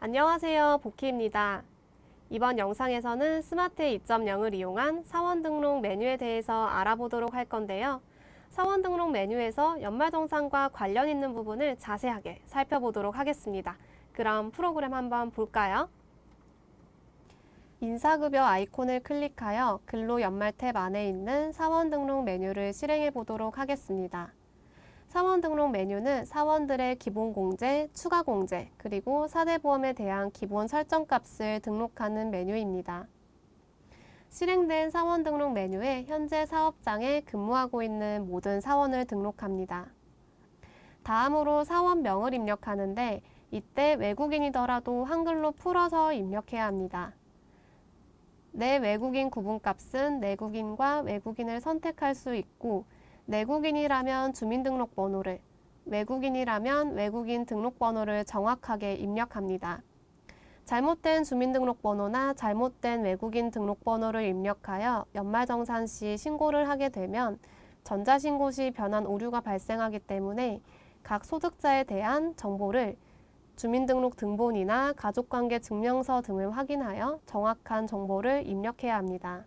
안녕하세요. 복희입니다. 이번 영상에서는 스마트 2.0을 이용한 사원 등록 메뉴에 대해서 알아보도록 할 건데요. 사원 등록 메뉴에서 연말정산과 관련 있는 부분을 자세하게 살펴보도록 하겠습니다. 그럼 프로그램 한번 볼까요? 인사급여 아이콘을 클릭하여 근로 연말 탭 안에 있는 사원 등록 메뉴를 실행해 보도록 하겠습니다. 사원 등록 메뉴는 사원들의 기본 공제, 추가 공제, 그리고 사대보험에 대한 기본 설정 값을 등록하는 메뉴입니다. 실행된 사원 등록 메뉴에 현재 사업장에 근무하고 있는 모든 사원을 등록합니다. 다음으로 사원명을 입력하는데 이때 외국인이더라도 한글로 풀어서 입력해야 합니다. 내 외국인 구분값은 내국인과 외국인을 선택할 수 있고 내국인이라면 주민등록번호를, 외국인이라면 외국인 등록번호를 정확하게 입력합니다. 잘못된 주민등록번호나 잘못된 외국인 등록번호를 입력하여 연말정산 시 신고를 하게 되면 전자신고 시 변환 오류가 발생하기 때문에 각 소득자에 대한 정보를 주민등록 등본이나 가족관계 증명서 등을 확인하여 정확한 정보를 입력해야 합니다.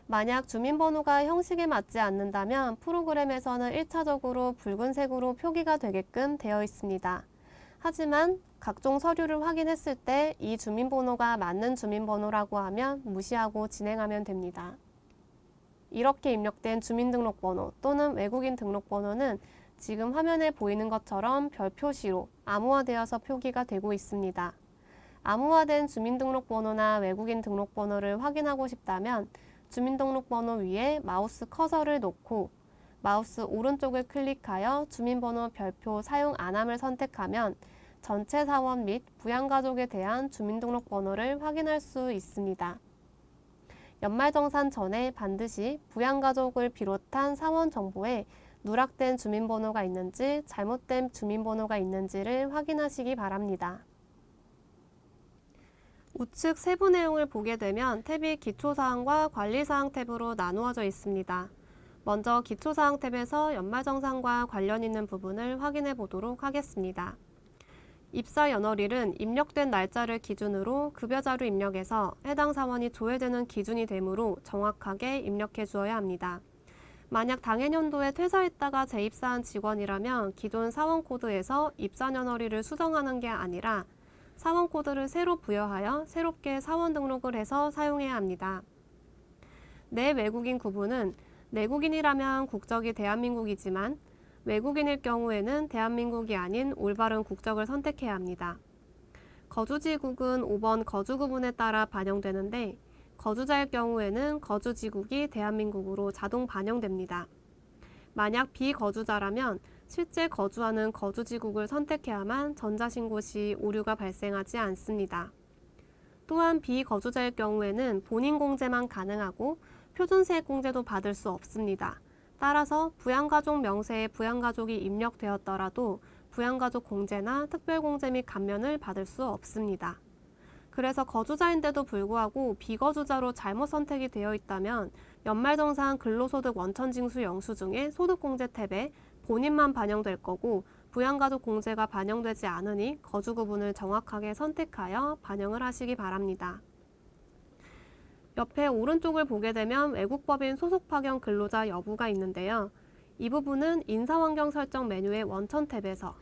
만약 주민번호가 형식에 맞지 않는다면 프로그램에서는 1차적으로 붉은색으로 표기가 되게끔 되어 있습니다. 하지만 각종 서류를 확인했을 때 이 주민번호가 맞는 주민번호라고 하면 무시하고 진행하면 됩니다. 이렇게 입력된 주민등록번호 또는 외국인 등록번호는 지금 화면에 보이는 것처럼 별 표시로 암호화되어서 표기가 되고 있습니다. 암호화된 주민등록번호나 외국인 등록번호를 확인하고 싶다면 주민등록번호 위에 마우스 커서를 놓고 마우스 오른쪽을 클릭하여 주민번호 별표 사용 안함을 선택하면 전체 사원 및 부양가족에 대한 주민등록번호를 확인할 수 있습니다. 연말정산 전에 반드시 부양가족을 비롯한 사원 정보에 누락된 주민번호가 있는지 잘못된 주민번호가 있는지를 확인하시기 바랍니다. 우측 세부 내용을 보게 되면 탭이 기초사항과 관리사항 탭으로 나누어져 있습니다. 먼저 기초사항 탭에서 연말정산과 관련 있는 부분을 확인해 보도록 하겠습니다. 입사 연월일은 입력된 날짜를 기준으로 급여자료 입력에서 해당 사원이 조회되는 기준이 되므로 정확하게 입력해 주어야 합니다. 만약 당해년도에 퇴사했다가 재입사한 직원이라면 기존 사원코드에서 입사 연월일을 수정하는 게 아니라 사원코드를 새로 부여하여 새롭게 사원 등록을 해서 사용해야 합니다. 내외국인 구분은 내국인이라면 국적이 대한민국이지만 외국인일 경우에는 대한민국이 아닌 올바른 국적을 선택해야 합니다. 거주지국은 5번 거주구분에 따라 반영되는데 거주자일 경우에는 거주지국이 대한민국으로 자동 반영됩니다. 만약 비거주자라면 실제 거주하는 거주지국을 선택해야만 전자신고 시 오류가 발생하지 않습니다. 또한 비거주자일 경우에는 본인 공제만 가능하고 표준세액 공제도 받을 수 없습니다. 따라서 부양가족 명세에 부양가족이 입력되었더라도 부양가족 공제나 특별공제 및 감면을 받을 수 없습니다. 그래서 거주자인데도 불구하고 비거주자로 잘못 선택이 되어 있다면 연말정산 근로소득 원천징수 영수증의 소득공제 탭에 본인만 반영될 거고 부양가족 공제가 반영되지 않으니 거주구분을 정확하게 선택하여 반영을 하시기 바랍니다. 옆에 오른쪽을 보게 되면 외국법인 소속 파견 근로자 여부가 있는데요. 이 부분은 인사환경 설정 메뉴의 원천 탭에서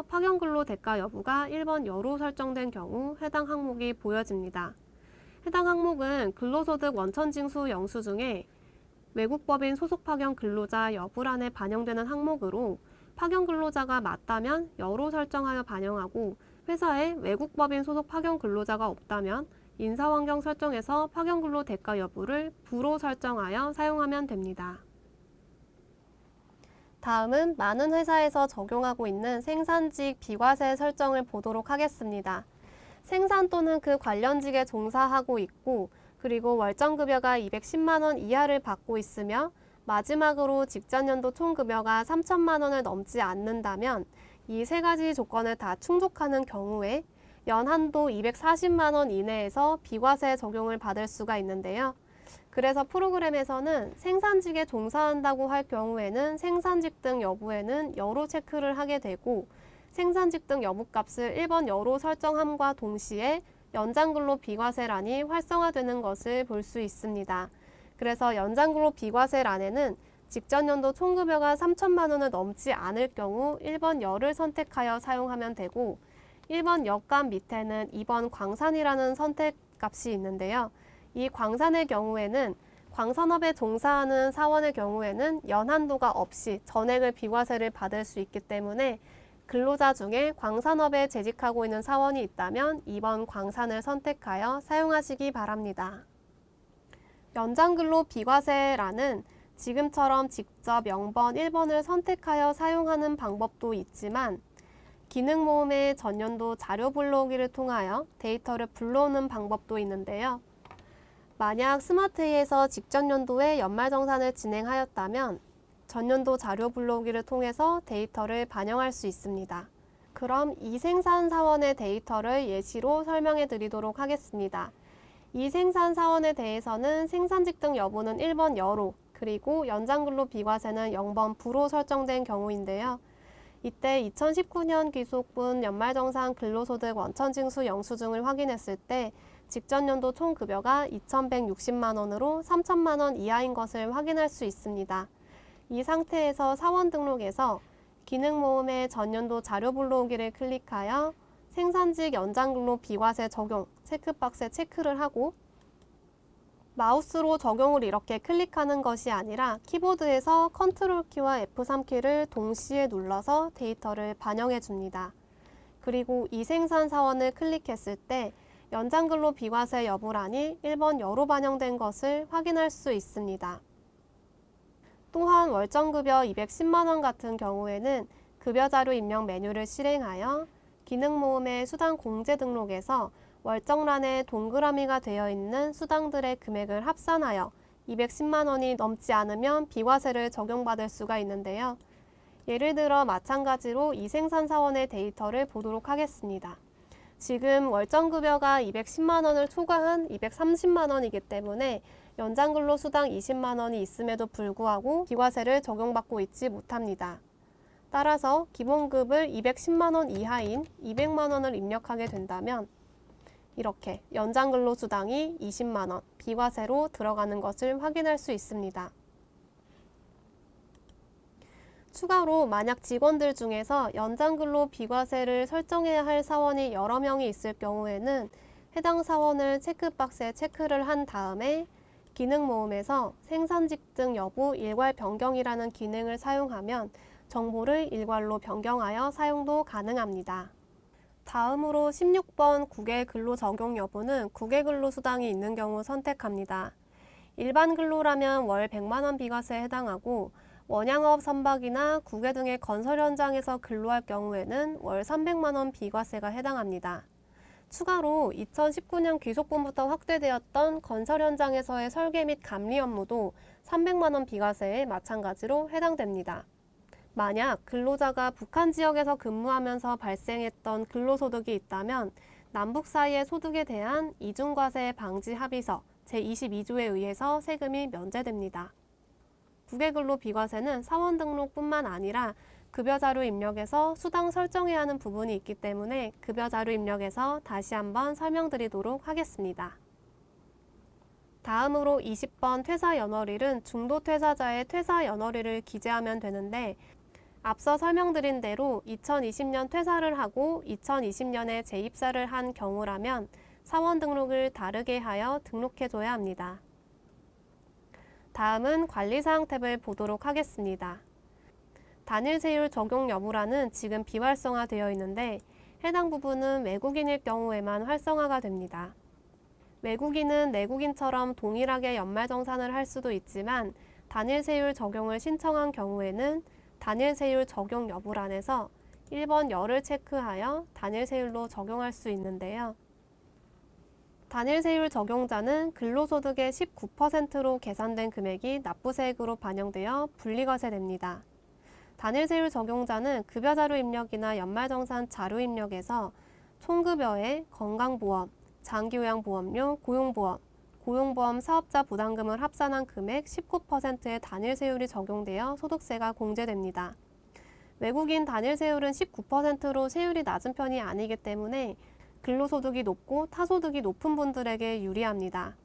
파견 근로 대가 여부가 1번 여로 설정된 경우 해당 항목이 보여집니다. 해당 항목은 근로소득 원천징수 영수증에 외국법인 소속 파견 근로자 여부란에 반영되는 항목으로 파견 근로자가 맞다면 여로 설정하여 반영하고 회사에 외국법인 소속 파견 근로자가 없다면 인사환경 설정에서 파견 근로 대가 여부를 부로 설정하여 사용하면 됩니다. 다음은 많은 회사에서 적용하고 있는 생산직 비과세 설정을 보도록 하겠습니다. 생산 또는 그 관련직에 종사하고 있고 그리고 월정급여가 210만 원 이하를 받고 있으며 마지막으로 직전연도 총급여가 3천만 원을 넘지 않는다면 이 세 가지 조건을 다 충족하는 경우에 연한도 240만 원 이내에서 비과세 적용을 받을 수가 있는데요. 그래서 프로그램에서는 생산직에 종사한다고 할 경우에는 생산직 등 여부에는 여로 체크를 하게 되고, 생산직 등 여부값을 1번 여로 설정함과 동시에 연장근로 비과세란이 활성화되는 것을 볼 수 있습니다. 그래서 연장근로 비과세란에는 직전 연도 총급여가 3천만 원을 넘지 않을 경우 1번 여를 선택하여 사용하면 되고, 1번 여값 밑에는 2번 광산이라는 선택값이 있는데요. 이 광산의 경우에는 광산업에 종사하는 사원의 경우에는 연한도가 없이 전액을 비과세를 받을 수 있기 때문에 근로자 중에 광산업에 재직하고 있는 사원이 있다면 2번 광산을 선택하여 사용하시기 바랍니다. 연장근로 비과세란은 지금처럼 직접 0번, 1번을 선택하여 사용하는 방법도 있지만 기능모음의 전년도 자료 불러오기를 통하여 데이터를 불러오는 방법도 있는데요. 만약 스마트이에서 직전 연도에 연말정산을 진행하였다면 전년도 자료 불러오기를 통해서 데이터를 반영할 수 있습니다. 그럼 이 생산 사원의 데이터를 예시로 설명해 드리도록 하겠습니다. 이 생산 사원에 대해서는 생산직 등 여부는 1번 여로, 그리고 연장근로 비과세는 0번 부로 설정된 경우인데요. 이때 2019년 귀속분 연말정산 근로소득 원천징수 영수증을 확인했을 때 직전 연도 총 급여가 2,160만 원으로 3천만 원 이하인 것을 확인할 수 있습니다. 이 상태에서 사원 등록에서 기능모음의 전년도 자료 불러오기를 클릭하여 생산직 연장근로 비과세 적용 체크박스에 체크를 하고, 마우스로 적용을 이렇게 클릭하는 것이 아니라 키보드에서 컨트롤 키와 F3키를 동시에 눌러서 데이터를 반영해 줍니다. 그리고 이 생산 사원을 클릭했을 때 연장근로 비과세 여부란이 1번 여로 반영된 것을 확인할 수 있습니다. 또한 월정급여 210만 원 같은 경우에는 급여자료 입력 메뉴를 실행하여 기능모음의 수당 공제 등록에서 월정란에 동그라미가 되어 있는 수당들의 금액을 합산하여 210만 원이 넘지 않으면 비과세를 적용받을 수가 있는데요. 예를 들어 마찬가지로 이 생산사원의 데이터를 보도록 하겠습니다. 지금 월정급여가 210만 원을 초과한 230만 원이기 때문에 연장근로수당 20만 원이 있음에도 불구하고 비과세를 적용받고 있지 못합니다. 따라서 기본급을 210만 원 이하인 200만 원을 입력하게 된다면 이렇게 연장근로수당이 20만 원 비과세로 들어가는 것을 확인할 수 있습니다. 추가로 만약 직원들 중에서 연장근로 비과세를 설정해야 할 사원이 여러 명이 있을 경우에는 해당 사원을 체크박스에 체크를 한 다음에 기능모음에서 생산직 등 여부 일괄 변경이라는 기능을 사용하면 정보를 일괄로 변경하여 사용도 가능합니다. 다음으로 16번 국외 근로 적용 여부는 국외 근로 수당이 있는 경우 선택합니다. 일반 근로라면 월 100만 원 비과세에 해당하고 원양업 선박이나 국외 등의 건설 현장에서 근로할 경우에는 월 300만 원 비과세가 해당합니다. 추가로 2019년 귀속분부터 확대되었던 건설 현장에서의 설계 및 감리 업무도 300만 원 비과세에 마찬가지로 해당됩니다. 만약 근로자가 북한 지역에서 근무하면서 발생했던 근로소득이 있다면 남북 사이의 소득에 대한 이중과세 방지 합의서 제22조에 의해서 세금이 면제됩니다. 국외근로 비과세는 사원 등록뿐만 아니라 급여자료 입력에서 수당 설정해야 하는 부분이 있기 때문에 급여자료 입력에서 다시 한번 설명드리도록 하겠습니다. 다음으로 20번 퇴사연월일은 중도퇴사자의 퇴사연월일을 기재하면 되는데 앞서 설명드린 대로 2020년 퇴사를 하고 2020년에 재입사를 한 경우라면 사원 등록을 다르게 하여 등록해줘야 합니다. 다음은 관리사항 탭을 보도록 하겠습니다. 단일세율 적용 여부란은 지금 비활성화되어 있는데 해당 부분은 외국인일 경우에만 활성화가 됩니다. 외국인은 내국인처럼 동일하게 연말정산을 할 수도 있지만 단일세율 적용을 신청한 경우에는 단일세율 적용 여부란에서 1번 열을 체크하여 단일세율로 적용할 수 있는데요. 단일세율 적용자는 근로소득의 19%로 계산된 금액이 납부세액으로 반영되어 분리과세됩니다. 단일세율 적용자는 급여자료 입력이나 연말정산 자료 입력에서 총급여에 건강보험, 장기요양보험료, 고용보험, 고용보험 사업자 부담금을 합산한 금액 19%의 단일세율이 적용되어 소득세가 공제됩니다. 외국인 단일세율은 19%로 세율이 낮은 편이 아니기 때문에 근로소득이 높고 타소득이 높은 분들에게 유리합니다.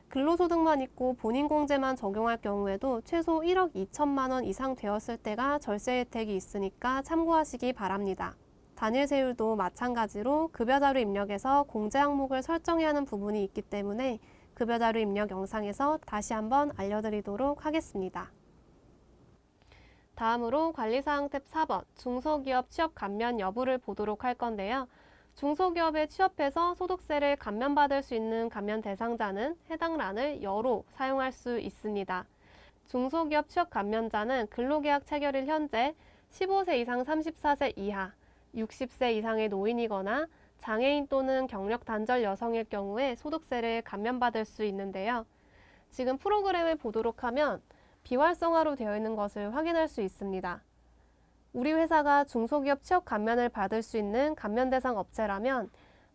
근로소득만 있고 본인 공제만 적용할 경우에도 최소 1억 2천만 원 이상 되었을 때가 절세 혜택이 있으니까 참고하시기 바랍니다. 단일세율도 마찬가지로 급여자료 입력에서 공제 항목을 설정해야 하는 부분이 있기 때문에 급여자료 입력 영상에서 다시 한번 알려드리도록 하겠습니다. 다음으로 관리사항 탭 4번 중소기업 취업 감면 여부를 보도록 할 건데요. 중소기업에 취업해서 소득세를 감면받을 수 있는 감면 대상자는 해당 란을 여로 사용할 수 있습니다. 중소기업 취업 감면자는 근로계약 체결일 현재 15세 이상 34세 이하, 60세 이상의 노인이거나 장애인 또는 경력 단절 여성일 경우에 소득세를 감면받을 수 있는데요. 지금 프로그램을 보도록 하면 비활성화로 되어 있는 것을 확인할 수 있습니다. 우리 회사가 중소기업 취업 감면을 받을 수 있는 감면 대상 업체라면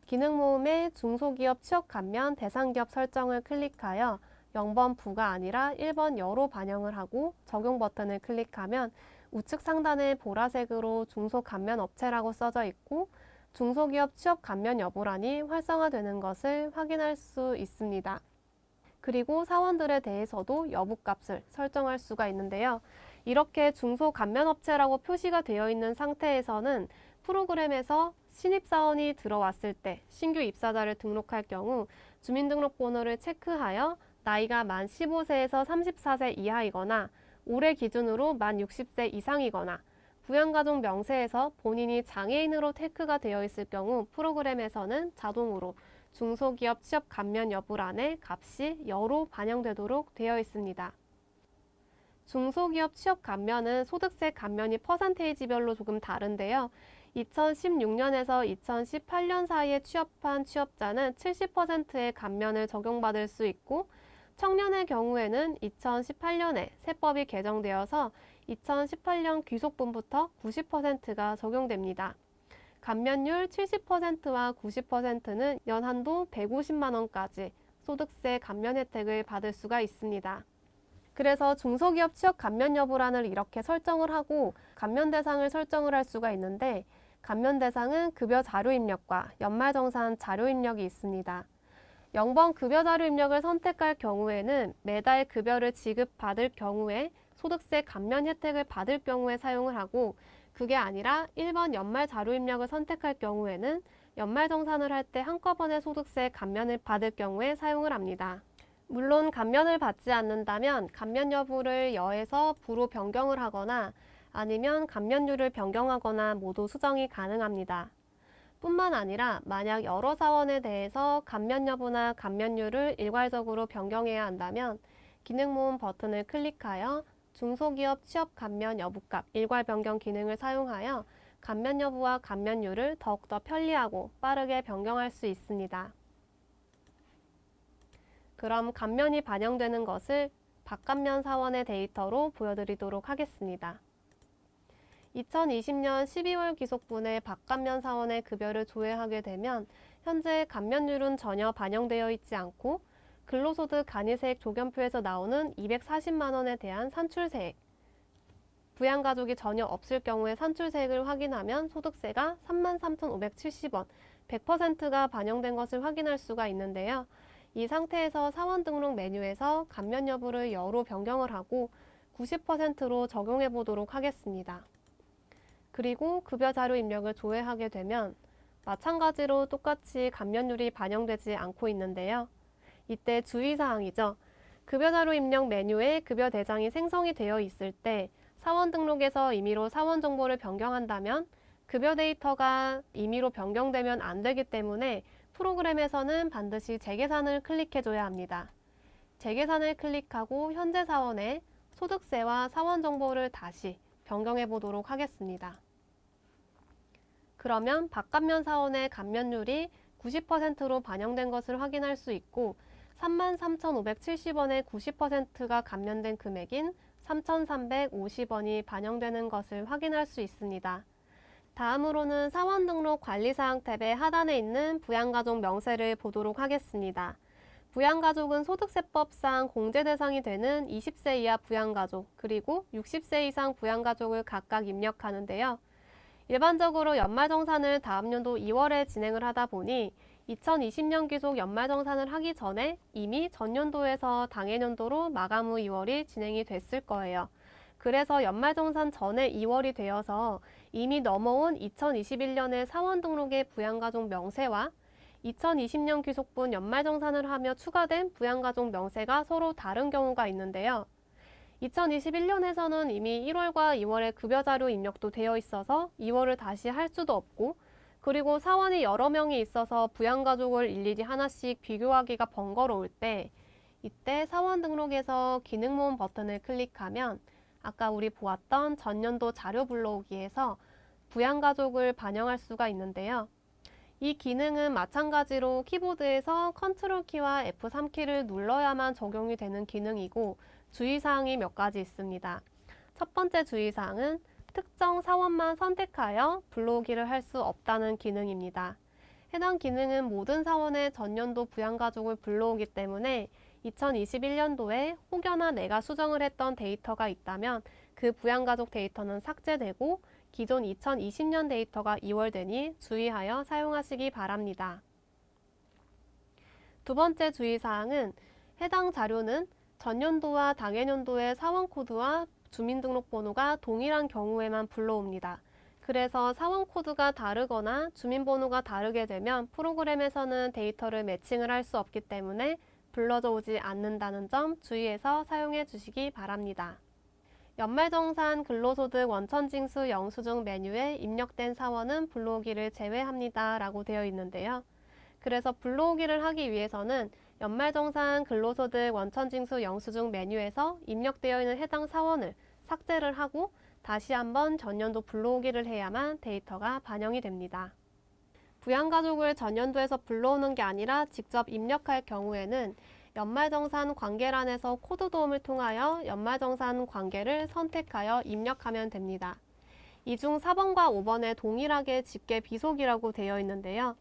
기능 모음의 중소기업 취업 감면 대상 기업 설정을 클릭하여 0번 부가 아니라 1번 여로 반영을 하고 적용 버튼을 클릭하면 우측 상단에 보라색으로 중소감면 업체라고 써져 있고 중소기업 취업 감면 여부란이 활성화되는 것을 확인할 수 있습니다. 그리고 사원들에 대해서도 여부값을 설정할 수가 있는데요. 이렇게 중소감면업체라고 표시가 되어 있는 상태에서는 프로그램에서 신입사원이 들어왔을 때 신규 입사자를 등록할 경우 주민등록번호를 체크하여 나이가 만 15세에서 34세 이하이거나 올해 기준으로 만 60세 이상이거나 부양가족 명세에서 본인이 장애인으로 태그가 되어 있을 경우 프로그램에서는 자동으로 중소기업 취업 감면 여부란에 값이 여로 반영되도록 되어 있습니다. 중소기업 취업 감면은 소득세 감면이 퍼센테이지별로 조금 다른데요. 2016년에서 2018년 사이에 취업한 취업자는 70%의 감면을 적용받을 수 있고 청년의 경우에는 2018년에 세법이 개정되어서 2018년 귀속분부터 90%가 적용됩니다. 감면율 70%와 90%는 연한도 150만 원까지 소득세 감면 혜택을 받을 수가 있습니다. 그래서 중소기업 취업 감면 여부란을 이렇게 설정을 하고 감면 대상을 설정을 할 수가 있는데 감면 대상은 급여 자료 입력과 연말정산 자료 입력이 있습니다. 0번 급여 자료 입력을 선택할 경우에는 매달 급여를 지급받을 경우에 소득세 감면 혜택을 받을 경우에 사용을 하고 그게 아니라 1번 연말 자료 입력을 선택할 경우에는 연말정산을 할 때 한꺼번에 소득세 감면을 받을 경우에 사용을 합니다. 물론 감면을 받지 않는다면 감면 여부를 여에서 부로 변경을 하거나 아니면 감면율을 변경하거나 모두 수정이 가능합니다. 뿐만 아니라 만약 여러 사원에 대해서 감면 여부나 감면율을 일괄적으로 변경해야 한다면 기능 모음 버튼을 클릭하여 중소기업 취업 감면 여부값 일괄 변경 기능을 사용하여 감면 여부와 감면율을 더욱더 편리하고 빠르게 변경할 수 있습니다. 그럼 감면이 반영되는 것을 박감면 사원의 데이터로 보여드리도록 하겠습니다. 2020년 12월 기속분의 박감면 사원의 급여를 조회하게 되면 현재 감면율은 전혀 반영되어 있지 않고 근로소득 간이세액 조견표에서 나오는 240만 원에 대한 산출세액, 부양가족이 전혀 없을 경우에 산출세액을 확인하면 소득세가 33,570원, 100%가 반영된 것을 확인할 수가 있는데요. 이 상태에서 사원 등록 메뉴에서 감면 여부를 여로 변경을 하고 90%로 적용해 보도록 하겠습니다. 그리고 급여 자료 입력을 조회하게 되면 마찬가지로 똑같이 감면율이 반영되지 않고 있는데요. 이때 주의사항이죠. 급여 자료 입력 메뉴에 급여 대장이 생성이 되어 있을 때 사원 등록에서 임의로 사원 정보를 변경한다면 급여 데이터가 임의로 변경되면 안 되기 때문에 프로그램에서는 반드시 재계산을 클릭해줘야 합니다. 재계산을 클릭하고 현재 사원의 소득세와 사원 정보를 다시 변경해 보도록 하겠습니다. 그러면 박감면 사원의 감면율이 90%로 반영된 것을 확인할 수 있고 33,570원의 90%가 감면된 금액인 3,350원이 반영되는 것을 확인할 수 있습니다. 다음으로는 사원 등록 관리사항 탭의 하단에 있는 부양가족 명세를 보도록 하겠습니다. 부양가족은 소득세법상 공제 대상이 되는 20세 이하 부양가족, 그리고 60세 이상 부양가족을 각각 입력하는데요. 일반적으로 연말정산을 다음 연도 2월에 진행을 하다 보니 2020년 귀속 연말정산을 하기 전에 이미 전년도에서 당해년도로 마감 후 2월이 진행이 됐을 거예요. 그래서 연말정산 전에 2월이 되어서 이미 넘어온 2021년의 사원 등록의 부양가족 명세와 2020년 귀속분 연말정산을 하며 추가된 부양가족 명세가 서로 다른 경우가 있는데요. 2021년에서는 이미 1월과 2월에 급여자료 입력도 되어 있어서 2월을 다시 할 수도 없고, 그리고 사원이 여러 명이 있어서 부양가족을 일일이 하나씩 비교하기가 번거로울 때 이때 사원 등록에서 기능모음 버튼을 클릭하면 아까 우리 보았던 전년도 자료 불러오기에서 부양가족을 반영할 수가 있는데요. 이 기능은 마찬가지로 키보드에서 컨트롤 키와 F3키를 눌러야만 적용이 되는 기능이고 주의사항이 몇 가지 있습니다. 첫 번째 주의사항은 특정 사원만 선택하여 불러오기를 할 수 없다는 기능입니다. 해당 기능은 모든 사원의 전년도 부양가족을 불러오기 때문에 2021년도에 혹여나 내가 수정을 했던 데이터가 있다면 그 부양가족 데이터는 삭제되고 기존 2020년 데이터가 이월되니 주의하여 사용하시기 바랍니다. 두 번째 주의사항은 해당 자료는 전년도와 당해년도의 사원코드와 주민등록번호가 동일한 경우에만 불러옵니다. 그래서 사원코드가 다르거나 주민번호가 다르게 되면 프로그램에서는 데이터를 매칭을 할 수 없기 때문에 불러져 오지 않는다는 점 주의해서 사용해 주시기 바랍니다. 연말정산 근로소득 원천징수 영수증 메뉴에 입력된 사원은 불러오기를 제외합니다 라고 되어 있는데요. 그래서 불러오기를 하기 위해서는 연말정산 근로소득 원천징수 영수증 메뉴에서 입력되어 있는 해당 사원을 삭제를 하고 다시 한번 전년도 불러오기를 해야만 데이터가 반영이 됩니다. 부양가족을 전년도에서 불러오는 게 아니라 직접 입력할 경우에는 연말정산 관계란에서 코드 도움을 통하여 연말정산 관계를 선택하여 입력하면 됩니다. 이 중 4번과 5번에 동일하게 직계비속이라고 되어 있는데요.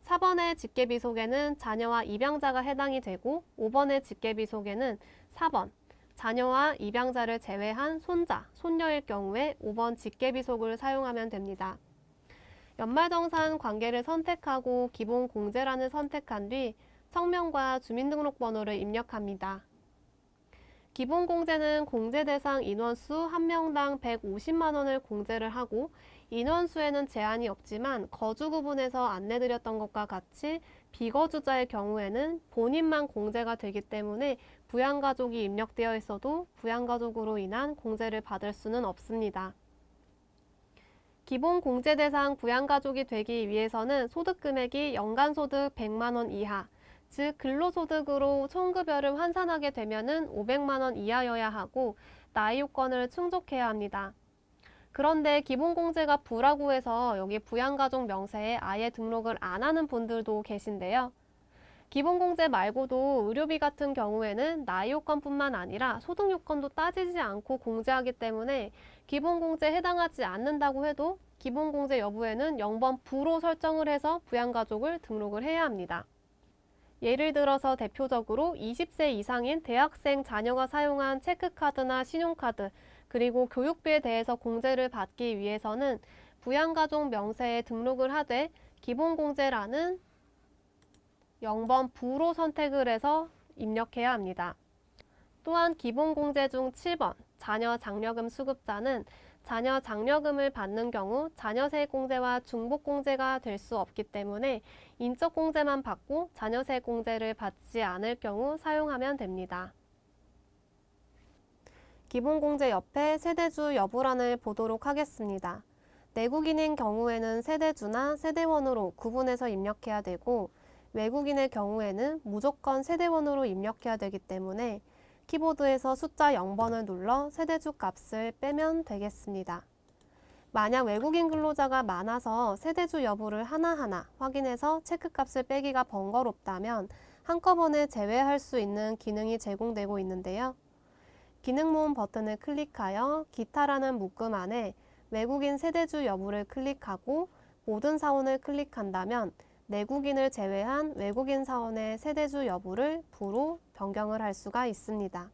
4번의 직계비속에는 자녀와 입양자가 해당이 되고 5번의 직계비속에는 4번, 자녀와 입양자를 제외한 손자, 손녀일 경우에 5번 직계비속을 사용하면 됩니다. 연말정산 관계를 선택하고 기본공제란을 선택한 뒤 성명과 주민등록번호를 입력합니다. 기본공제는 공제 대상 인원수 1명당 150만 원을 공제를 하고 인원수에는 제한이 없지만 거주 구분에서 안내드렸던 것과 같이 비거주자의 경우에는 본인만 공제가 되기 때문에 부양가족이 입력되어 있어도 부양가족으로 인한 공제를 받을 수는 없습니다. 기본 공제 대상 부양가족이 되기 위해서는 소득금액이 연간소득 100만 원 이하, 즉 근로소득으로 총급여를 환산하게 되면은 500만 원 이하여야 하고 나이 요건을 충족해야 합니다. 그런데 기본공제가 부라고 해서 여기 부양가족 명세에 아예 등록을 안 하는 분들도 계신데요. 기본공제 말고도 의료비 같은 경우에는 나이 요건뿐만 아니라 소득 요건도 따지지 않고 공제하기 때문에 기본공제에 해당하지 않는다고 해도 기본공제 여부에는 0번 부로 설정을 해서 부양가족을 등록을 해야 합니다. 예를 들어서 대표적으로 20세 이상인 대학생 자녀가 사용한 체크카드나 신용카드, 그리고 교육비에 대해서 공제를 받기 위해서는 부양가족 명세에 등록을 하되 기본공제란은 0번 부로 선택을 해서 입력해야 합니다. 또한 기본공제 중 7번 자녀 장려금 수급자는 자녀 장려금을 받는 경우 자녀세액공제와 중복공제가 될 수 없기 때문에 인적공제만 받고 자녀세액공제를 받지 않을 경우 사용하면 됩니다. 기본공제 옆에 세대주 여부란을 보도록 하겠습니다. 내국인인 경우에는 세대주나 세대원으로 구분해서 입력해야 되고 외국인의 경우에는 무조건 세대원으로 입력해야 되기 때문에 키보드에서 숫자 0번을 눌러 세대주 값을 빼면 되겠습니다. 만약 외국인 근로자가 많아서 세대주 여부를 하나하나 확인해서 체크값을 빼기가 번거롭다면 한꺼번에 제외할 수 있는 기능이 제공되고 있는데요. 기능 모음 버튼을 클릭하여 기타라는 묶음 안에 외국인 세대주 여부를 클릭하고 모든 사원을 클릭한다면 내국인을 제외한 외국인 사원의 세대주 여부를 부로 변경을 할 수가 있습니다.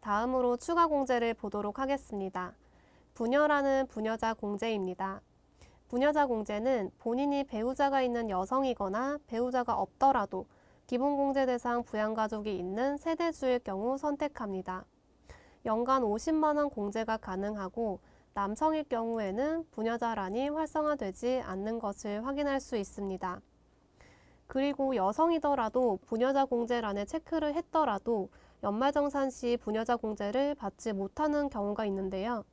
다음으로 추가 공제를 보도록 하겠습니다. 부녀라는 부녀자 공제입니다. 부녀자 공제는 본인이 배우자가 있는 여성이거나 배우자가 없더라도 기본공제 대상 부양가족이 있는 세대주일 경우 선택합니다. 연간 50만 원 공제가 가능하고 남성일 경우에는 부녀자란이 활성화되지 않는 것을 확인할 수 있습니다. 그리고 여성이더라도 부녀자 공제란에 체크를 했더라도 연말정산 시 부녀자 공제를 받지 못하는 경우가 있는데요.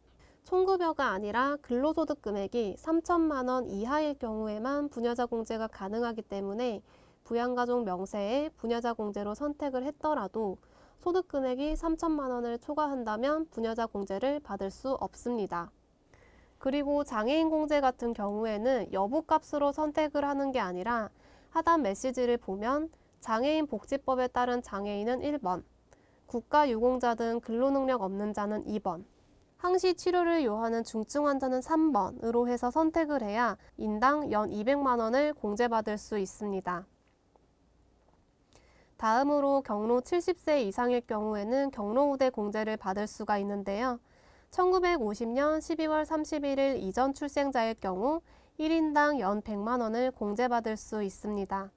총급여가 아니라 근로소득 금액이 3천만 원 이하일 경우에만 부녀자 공제가 가능하기 때문에 부양가족 명세에 부녀자 공제로 선택을 했더라도 소득 금액이 3천만 원을 초과한다면 부녀자 공제를 받을 수 없습니다. 그리고 장애인 공제 같은 경우에는 여부값으로 선택을 하는 게 아니라 하단 메시지를 보면 장애인 복지법에 따른 장애인은 1번, 국가유공자 등 근로능력 없는 자는 2번, 항시 치료를 요하는 중증 환자는 3번으로 해서 선택을 해야 인당 연 200만 원을 공제받을 수 있습니다. 다음으로 경로 70세 이상일 경우에는 경로우대 공제를 받을 수가 있는데요. 1950년 12월 31일 이전 출생자일 경우 1인당 연 100만 원을 공제받을 수 있습니다.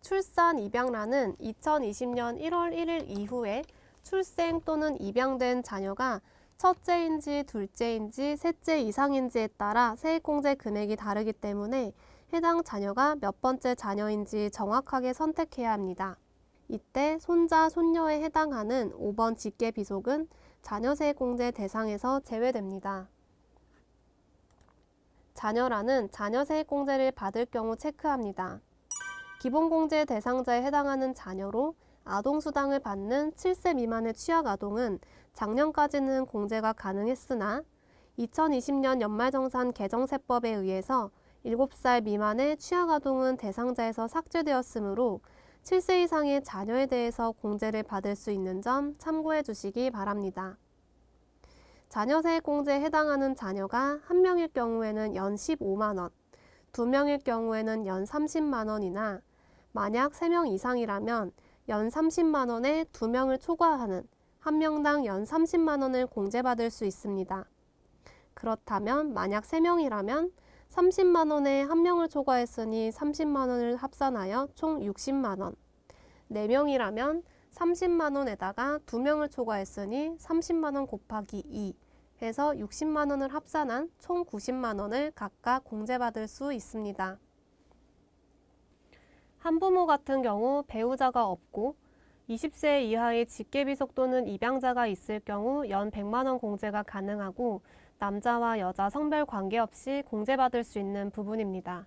출산 입양란은 2020년 1월 1일 이후에 출생 또는 입양된 자녀가 첫째인지 둘째인지 셋째 이상인지에 따라 세액공제 금액이 다르기 때문에 해당 자녀가 몇 번째 자녀인지 정확하게 선택해야 합니다. 이때 손자, 손녀에 해당하는 5번 직계비속은 자녀세액공제 대상에서 제외됩니다. 자녀란은 자녀세액공제를 받을 경우 체크합니다. 기본공제 대상자에 해당하는 자녀로 아동수당을 받는 7세 미만의 취약아동은 작년까지는 공제가 가능했으나 2020년 연말정산 개정세법에 의해서 7살 미만의 취약아동은 대상자에서 삭제되었으므로 7세 이상의 자녀에 대해서 공제를 받을 수 있는 점 참고해 주시기 바랍니다. 자녀세액공제에 해당하는 자녀가 1명일 경우에는 연 15만 원, 2명일 경우에는 연 30만 원이나 만약 3명 이상이라면 연 30만 원에 2명을 초과하는 1명당 연 30만 원을 공제받을 수 있습니다. 그렇다면 만약 3명이라면 30만 원에 1명을 초과했으니 30만 원을 합산하여 총 60만 원, 4명이라면 30만 원에다가 2명을 초과했으니 30만 원 곱하기 2 해서 60만 원을 합산한 총 90만 원을 각각 공제받을 수 있습니다. 한부모 같은 경우 배우자가 없고 20세 이하의 직계비속 또는 입양자가 있을 경우 연 100만 원 공제가 가능하고 남자와 여자 성별 관계없이 공제받을 수 있는 부분입니다.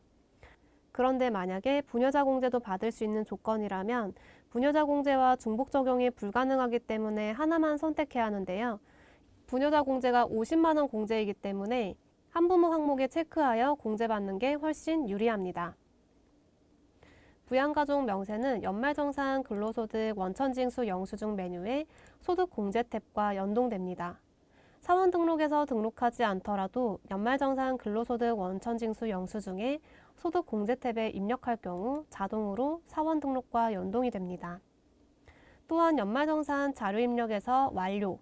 그런데 만약에 부녀자 공제도 받을 수 있는 조건이라면 부녀자 공제와 중복 적용이 불가능하기 때문에 하나만 선택해야 하는데요. 부녀자 공제가 50만 원 공제이기 때문에 한부모 항목에 체크하여 공제받는 게 훨씬 유리합니다. 부양가족 명세는 연말정산 근로소득 원천징수 영수증 메뉴의 소득 공제 탭과 연동됩니다. 사원 등록에서 등록하지 않더라도 연말정산 근로소득 원천징수 영수증에 소득 공제 탭에 입력할 경우 자동으로 사원 등록과 연동이 됩니다. 또한 연말정산 자료 입력에서 완료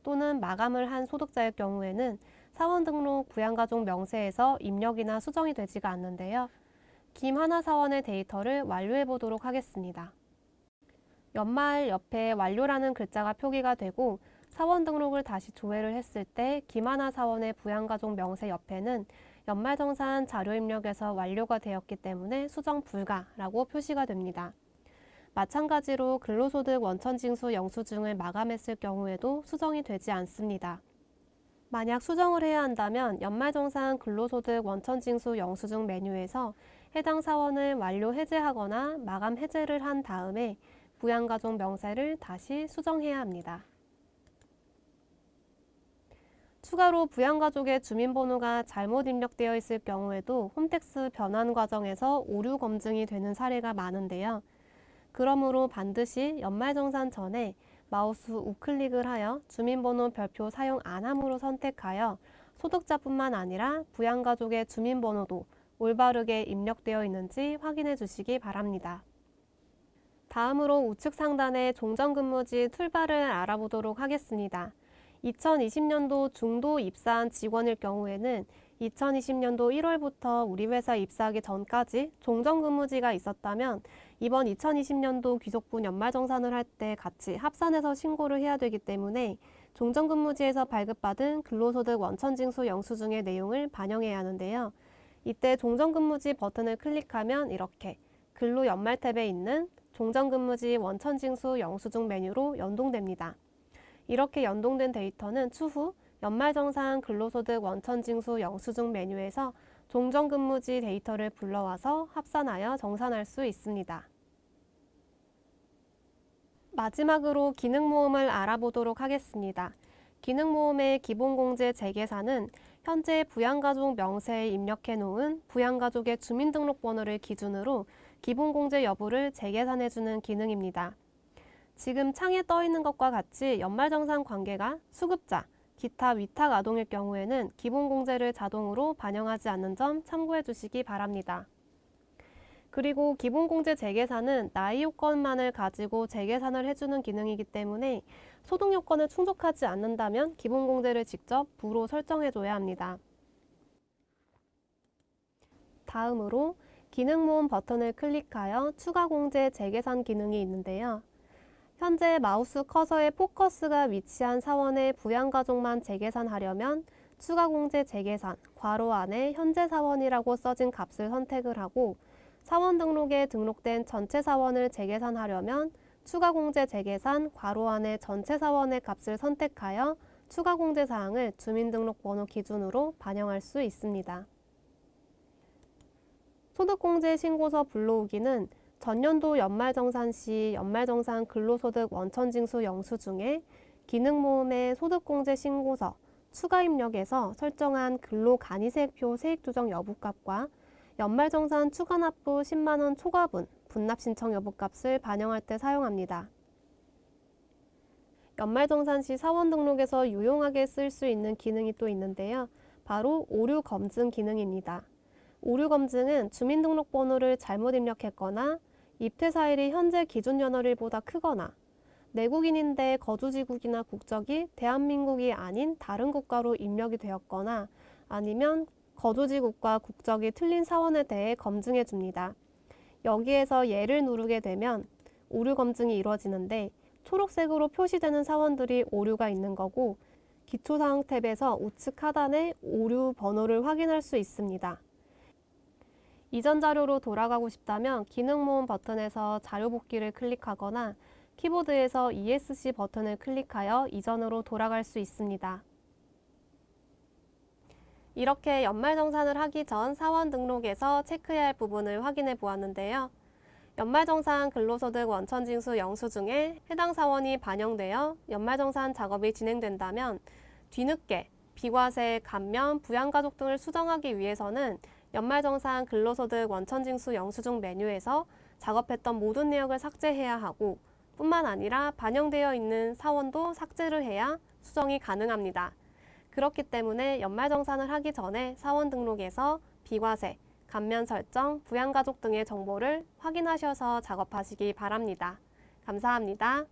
또는 마감을 한 소득자일 경우에는 사원 등록 부양가족 명세에서 입력이나 수정이 되지가 않는데요. 김하나 사원의 데이터를 완료해 보도록 하겠습니다. 연말 옆에 완료라는 글자가 표기가 되고 사원 등록을 다시 조회를 했을 때 김하나 사원의 부양가족 명세 옆에는 연말정산 자료 입력에서 완료가 되었기 때문에 수정 불가라고 표시가 됩니다. 마찬가지로 근로소득 원천징수 영수증을 마감했을 경우에도 수정이 되지 않습니다. 만약 수정을 해야 한다면 연말정산 근로소득 원천징수 영수증 메뉴에서 해당 사원을 완료 해제하거나 마감 해제를 한 다음에 부양가족 명세를 다시 수정해야 합니다. 추가로 부양가족의 주민번호가 잘못 입력되어 있을 경우에도 홈택스 변환 과정에서 오류 검증이 되는 사례가 많은데요. 그러므로 반드시 연말정산 전에 마우스 우클릭을 하여 주민번호 별표 사용 안 함으로 선택하여 소득자뿐만 아니라 부양가족의 주민번호도 올바르게 입력되어 있는지 확인해 주시기 바랍니다. 다음으로 우측 상단의 종전근무지 툴바를 알아보도록 하겠습니다. 2020년도 중도 입사한 직원일 경우에는 2020년도 1월부터 우리 회사 입사하기 전까지 종전근무지가 있었다면 이번 2020년도 귀속분 연말정산을 할 때 같이 합산해서 신고를 해야 되기 때문에 종전근무지에서 발급받은 근로소득 원천징수 영수증의 내용을 반영해야 하는데요. 이때 종전근무지 버튼을 클릭하면 이렇게 근로연말 탭에 있는 종전근무지 원천징수 영수증 메뉴로 연동됩니다. 이렇게 연동된 데이터는 추후 연말정산 근로소득 원천징수 영수증 메뉴에서 종전근무지 데이터를 불러와서 합산하여 정산할 수 있습니다. 마지막으로 기능모음을 알아보도록 하겠습니다. 기능모음의 기본공제 재계산은 현재 부양가족 명세에 입력해 놓은 부양가족의 주민등록번호를 기준으로 기본공제 여부를 재계산해주는 기능입니다. 지금 창에 떠 있는 것과 같이 연말정산 관계가 수급자, 기타 위탁 아동일 경우에는 기본공제를 자동으로 반영하지 않는 점 참고해 주시기 바랍니다. 그리고 기본공제 재계산은 나이 요건만을 가지고 재계산을 해주는 기능이기 때문에 소득 요건을 충족하지 않는다면 기본공제를 직접 부로 설정해줘야 합니다. 다음으로 기능모음 버튼을 클릭하여 추가공제 재계산 기능이 있는데요. 현재 마우스 커서의 포커스가 위치한 사원의 부양가족만 재계산하려면 추가공제 재계산, 괄호 안에 현재 사원이라고 써진 값을 선택을 하고 사원 등록에 등록된 전체 사원을 재계산하려면 추가공제 재계산, 괄호 안에 전체 사원의 값을 선택하여 추가공제 사항을 주민등록번호 기준으로 반영할 수 있습니다. 소득공제 신고서 불러오기는 전년도 연말정산 시 연말정산 근로소득 원천징수 영수증에 기능모음의 소득공제 신고서 추가 입력에서 설정한 근로간이세액표 세액조정 여부값과 연말정산 추가납부 10만원 초과분 분납신청 여부값을 반영할 때 사용합니다. 연말정산 시 사원 등록에서 유용하게 쓸 수 있는 기능이 또 있는데요. 바로 오류검증 기능입니다. 오류검증은 주민등록번호를 잘못 입력했거나 입퇴사일이 현재 기준연월일보다 크거나 내국인인데 거주지국이나 국적이 대한민국이 아닌 다른 국가로 입력이 되었거나 아니면 거주지국과 국적이 틀린 사원에 대해 검증해 줍니다. 여기에서 예를 누르게 되면 오류 검증이 이루어지는데 초록색으로 표시되는 사원들이 오류가 있는 거고 기초사항 탭에서 우측 하단에 오류 번호를 확인할 수 있습니다. 이전 자료로 돌아가고 싶다면 기능모음 버튼에서 자료 복귀를 클릭하거나 키보드에서 ESC 버튼을 클릭하여 이전으로 돌아갈 수 있습니다. 이렇게 연말정산을 하기 전 사원 등록에서 체크해야 할 부분을 확인해 보았는데요. 연말정산 근로소득 원천징수 영수증에 해당 사원이 반영되어 연말정산 작업이 진행된다면 뒤늦게 비과세, 감면, 부양가족 등을 수정하기 위해서는 연말정산 근로소득 원천징수 영수증 메뉴에서 작업했던 모든 내역을 삭제해야 하고 뿐만 아니라 반영되어 있는 사원도 삭제를 해야 수정이 가능합니다. 그렇기 때문에 연말정산을 하기 전에 사원 등록에서 비과세, 감면 설정, 부양가족 등의 정보를 확인하셔서 작업하시기 바랍니다. 감사합니다.